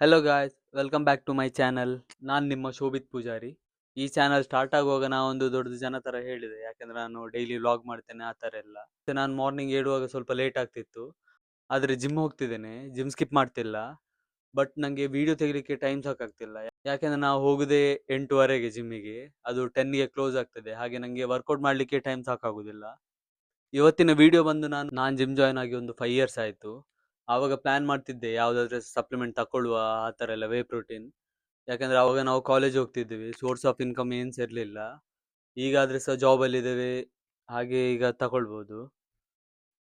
Hello guys, welcome back to my channel. ನಾನು ನಿಮ್ಮ ಶೋಭಿತ್ ಪೂಜಾರಿ. ಈ ಚಾನಲ್ ಸ್ಟಾರ್ಟ್ ಆಗುವಾಗ ನಾವೊಂದು ದೊಡ್ಡ ಜನ ಥರ ಹೇಳಿದೆ, ಯಾಕಂದ್ರೆ ನಾನು ಡೈಲಿ ವ್ಲಾಗ್ ಮಾಡ್ತೇನೆ ಆ ಥರ ಎಲ್ಲ. ಮತ್ತೆ ನಾನು ಮಾರ್ನಿಂಗ್ ಏಳುವಾಗ ಸ್ವಲ್ಪ ಲೇಟ್ ಆಗ್ತಿತ್ತು, ಆದರೆ ಜಿಮ್ ಹೋಗ್ತಿದ್ದೇನೆ, ಜಿಮ್ ಸ್ಕಿಪ್ ಮಾಡ್ತಿಲ್ಲ. ಬಟ್ ನನಗೆ ವಿಡಿಯೋ ತೆಗಿಲಿಕ್ಕೆ ಟೈಮ್ ಸಾಕಾಗ್ತಿಲ್ಲ, ಯಾಕೆಂದ್ರೆ ನಾವು ಹೋಗುದೇ 8:30ಗೆ ಜಿಮ್ಮಿಗೆ, ಅದು 10ಗೆ ಕ್ಲೋಸ್ ಆಗ್ತದೆ. ಹಾಗೆ ನನಗೆ ವರ್ಕೌಟ್ ಮಾಡಲಿಕ್ಕೆ ಟೈಮ್ ಸಾಕಾಗೋದಿಲ್ಲ. ಇವತ್ತಿನ ವಿಡಿಯೋ ಬಂದು ನಾನು ಜಿಮ್ ಜಾಯ್ನ್ ಆಗಿ ಒಂದು 5 ಇಯರ್ಸ್ ಆಯಿತು. ಆವಾಗ ಪ್ಲಾನ್ ಮಾಡ್ತಿದ್ದೆ ಯಾವುದಾದ್ರೂ ಸಪ್ಲಿಮೆಂಟ್ ತಗೊಳ್ಳುವ ಆ ಥರ ಎಲ್ಲ, ವೇ ಪ್ರೋಟೀನ್. ಯಾಕಂದ್ರೆ ಆವಾಗ ನಾವು ಕಾಲೇಜ್ ಹೋಗ್ತಿದ್ವಿ, ಸೋರ್ಸ್ ಆಫ್ ಇನ್ಕಮ್ ಏನ್ಸ್ ಇರಲಿಲ್ಲ. ಈಗಾದ್ರೆ ಸಹ ಜಾಬಲ್ಲಿದ್ದೇವೆ, ಹಾಗೆ ಈಗ ತಗೊಳ್ಬೋದು.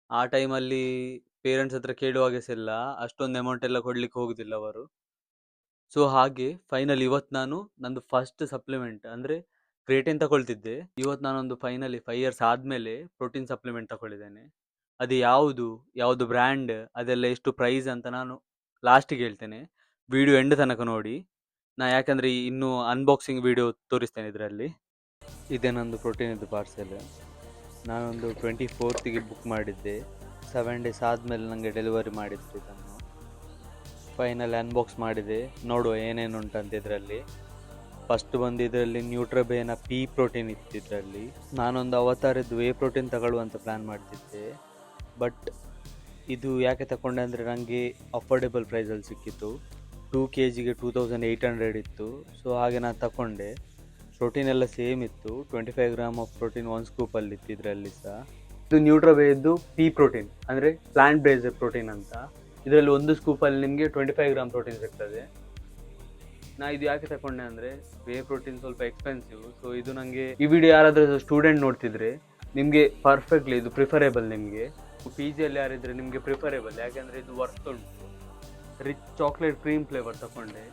ಆ ಟೈಮಲ್ಲಿ ಪೇರೆಂಟ್ಸ್ ಹತ್ರ ಕೇಳುವಾಗೆ ಸಹ ಇಲ್ಲ, ಅಷ್ಟೊಂದು ಅಮೌಂಟ್ ಎಲ್ಲ ಕೊಡ್ಲಿಕ್ಕೆ ಹೋಗುದಿಲ್ಲ ಅವರು. ಸೊ ಹಾಗೆ ಫೈನಲ್ ಇವತ್ತು ನಾನು ನಂದು ಫಸ್ಟ್ ಸಪ್ಲಿಮೆಂಟ್ ಅಂದರೆ ಕ್ರಿಯೇಟಿನ್ ತಗೊಳ್ತಿದ್ದೆ. ಇವತ್ತು ನಾನೊಂದು ಫೈನಲಿ 5 ಇಯರ್ಸ್ ಆದಮೇಲೆ ಪ್ರೋಟೀನ್ ಸಪ್ಲಿಮೆಂಟ್ ತಗೊಳ್ಳಿದ್ದೇನೆ. ಅದು ಯಾವುದು ಬ್ರ್ಯಾಂಡ್, ಅದೆಲ್ಲ ಎಷ್ಟು ಪ್ರೈಸ್ ಅಂತ ನಾನು ಲಾಸ್ಟಿಗೆ ಹೇಳ್ತೇನೆ. ವಿಡಿಯೋ ಎಂಡ್ ತನಕ ನೋಡಿ. ಯಾಕಂದರೆ ಇನ್ನೂ ಅನ್ಬಾಕ್ಸಿಂಗ್ ವಿಡಿಯೋ ತೋರಿಸ್ತೇನೆ ಇದರಲ್ಲಿ. ಇದೇ ನಂದು ಪ್ರೋಟೀನಿದ್ದು ಪಾರ್ಸೆಲ್. ನಾನೊಂದು 24ಗೆ ಬುಕ್ ಮಾಡಿದ್ದೆ. 7 ಡೇಸ್ ಆದಮೇಲೆ ನನಗೆ ಡೆಲಿವರಿ ಮಾಡಿದ್ರು ಇದನ್ನು. ಫೈನಲ್ ಅನ್ಬಾಕ್ಸ್ ಮಾಡಿದೆ, ನೋಡುವ ಏನೇನು ಉಂಟಂತ ಇದರಲ್ಲಿ. ಫಸ್ಟ್ ಬಂದು ಇದರಲ್ಲಿ ನ್ಯೂಟ್ರಬೇನ ಪಿ ಪ್ರೋಟೀನ್ ಇತ್ತು ಇದರಲ್ಲಿ. ನಾನೊಂದು ಅವತಾರದ್ದು ವೇ ಪ್ರೋಟೀನ್ ತಗೊಳ್ಳುವಂತ ಪ್ಲ್ಯಾನ್ ಮಾಡ್ತಿದ್ದೆ. ಬಟ್ ಇದು ಯಾಕೆ ತಗೊಂಡೆ ಅಂದರೆ ನನಗೆ ಅಫೋರ್ಡೆಬಲ್ ಪ್ರೈಸಲ್ಲಿ ಸಿಕ್ಕಿತ್ತು. 2 kgಗೆ 2800 ಇತ್ತು. ಸೊ ಹಾಗೆ ನಾನು ತಗೊಂಡೆ. ಪ್ರೋಟೀನ್ ಎಲ್ಲ ಸೇಮ್ ಇತ್ತು. 25 ಗ್ರಾಮ್ ಆಫ್ ಪ್ರೋಟೀನ್ 1 ಸ್ಕೂಪಲ್ಲಿ ಇತ್ತು ಇದರಲ್ಲಿ ಸಹ. ಇದು ನ್ಯೂಟ್ರಬೇದ್ದು ಪಿ ಪ್ರೋಟೀನ್ ಅಂದರೆ ಪ್ಲಾಂಟ್ ಬೇಸ್ಡ್ ಪ್ರೋಟೀನ್ ಅಂತ. ಇದರಲ್ಲಿ 1 ಸ್ಕೂಪಲ್ಲಿ ನಿಮಗೆ 25 ಗ್ರಾಮ್ ಪ್ರೋಟೀನ್ ಸಿಗ್ತದೆ. ಇದು ಯಾಕೆ ತಗೊಂಡೆ ಅಂದರೆ ವೇ ಪ್ರೋಟೀನ್ ಸ್ವಲ್ಪ ಎಕ್ಸ್ಪೆನ್ಸಿವ್. ಸೊ ಇದು ನನಗೆ, ಈ ವಿಡಿಯೋ ಯಾರಾದರೂ ಸ್ಟೂಡೆಂಟ್ ನೋಡ್ತಿದ್ರೆ ನಿಮಗೆ ಪರ್ಫೆಕ್ಟ್ಲಿ ಇದು ಪ್ರಿಫರೇಬಲ್. ನಿಮಗೆ ಪಿ ಜಿಯಲ್ಲಿ ಯಾರಿದ್ರೆ ನಿಮಗೆ ಪ್ರಿಫರೇಬಲ್, ಯಾಕೆಂದರೆ ಇದು ವರ್ತ್ ಉಂಟು. ರಿಚ್ ಚಾಕ್ಲೇಟ್ ಕ್ರೀಮ್ ಫ್ಲೇವರ್ ತಗೊಂಡೆ.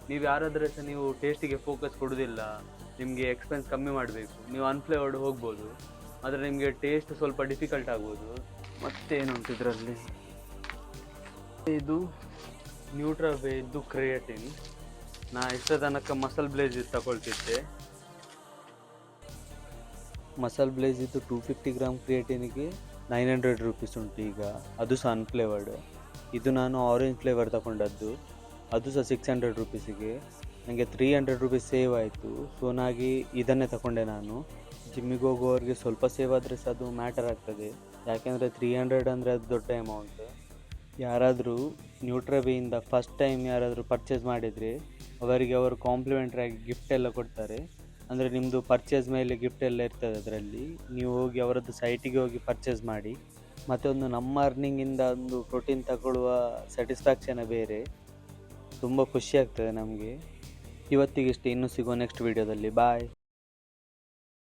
ನೀವು ಯಾರಾದರೆ ಸಹ ನೀವು ಟೇಸ್ಟಿಗೆ ಫೋಕಸ್ ಕೊಡೋದಿಲ್ಲ, ನಿಮಗೆ ಎಕ್ಸ್ಪೆನ್ಸ್ ಕಮ್ಮಿ ಮಾಡಬೇಕು, ನೀವು ಅನ್ಫ್ಲೇವರ್ಡ್ ಹೋಗ್ಬೋದು. ಆದರೆ ನಿಮಗೆ ಟೇಸ್ಟ್ ಸ್ವಲ್ಪ ಡಿಫಿಕಲ್ಟ್ ಆಗ್ಬೋದು. ಮತ್ತೇನುಂಟು ಇದರಲ್ಲಿ, ಇದು ನ್ಯೂಟ್ರಬೇದ್ದು ಕ್ರಿಯೇಟಿನ್. ಇಷ್ಟ ತನಕ ಮಸಲ್ ಬ್ಲೇಜ್ ತಗೊಳ್ತಿದ್ದೆ. ಮಸಲ್ ಬ್ಲೇಜ್ ಇದ್ದು 250 ಗ್ರಾಮ್ ಕ್ರಿಯೇಟಿನಿಗೆ 900 ರುಪೀಸ್ ಉಂಟು ಈಗ, ಅದು ಸಹ ಅನ್ಫ್ಲೇವರ್ಡ್. ಇದು ನಾನು ಆರೆಂಜ್ ಫ್ಲೇವರ್ ತಗೊಂಡದ್ದು, ಅದು ಸಹ 600 ರುಪೀಸಿಗೆ. ನನಗೆ 300 ರುಪೀಸ್ ಸೇವ್ ಆಯಿತು. ಸೊ ನಾಗಿ ಇದನ್ನೇ ತಗೊಂಡೆ ನಾನು. ಜಿಮ್ಮಿಗೆ ಹೋಗುವವರಿಗೆ ಸ್ವಲ್ಪ ಸೇವ್ ಆದರೆ ಸಹ ಅದು ಮ್ಯಾಟರ್ ಆಗ್ತದೆ, ಯಾಕೆಂದರೆ 300 ಅಂದರೆ ಅದು ದೊಡ್ಡ ಅಮೌಂಟ್. ಯಾರಾದರೂ ನ್ಯೂಟ್ರಬೇಯಿಂದ ಫಸ್ಟ್ ಟೈಮ್ ಯಾರಾದರೂ ಪರ್ಚೇಸ್ ಮಾಡಿದರೆ ಅವರಿಗೆ ಅವರು ಕಾಂಪ್ಲಿಮೆಂಟ್ರಿ ಆಗಿ ಗಿಫ್ಟ್ ಎಲ್ಲ ಕೊಡ್ತಾರೆ. ಅಂದರೆ ನಿಮ್ಮದು ಪರ್ಚೇಸ್ ಮೇಲೆ ಗಿಫ್ಟ್ ಎಲ್ಲ ಇರ್ತದೆ ಅದರಲ್ಲಿ. ನೀವು ಹೋಗಿ ಅವರದ್ದು ಸೈಟಿಗೆ ಹೋಗಿ ಪರ್ಚೇಸ್ ಮಾಡಿ. ಮತ್ತು ಒಂದು ನಮ್ಮ ಅರ್ನಿಂಗಿಂದ ಒಂದು ಪ್ರೋಟೀನ್ ತಗೊಳ್ಳುವ ಸ್ಯಾಟಿಸ್ಫ್ಯಾಕ್ಷನೇ ಬೇರೆ, ತುಂಬ ಖುಷಿ ಆಗ್ತದೆ ನಮಗೆ. ಇವತ್ತಿಗಿಷ್ಟೇ, ಇನ್ನೂ ಸಿಗುವ ನೆಕ್ಸ್ಟ್ ವೀಡಿಯೋದಲ್ಲಿ. ಬಾಯ್.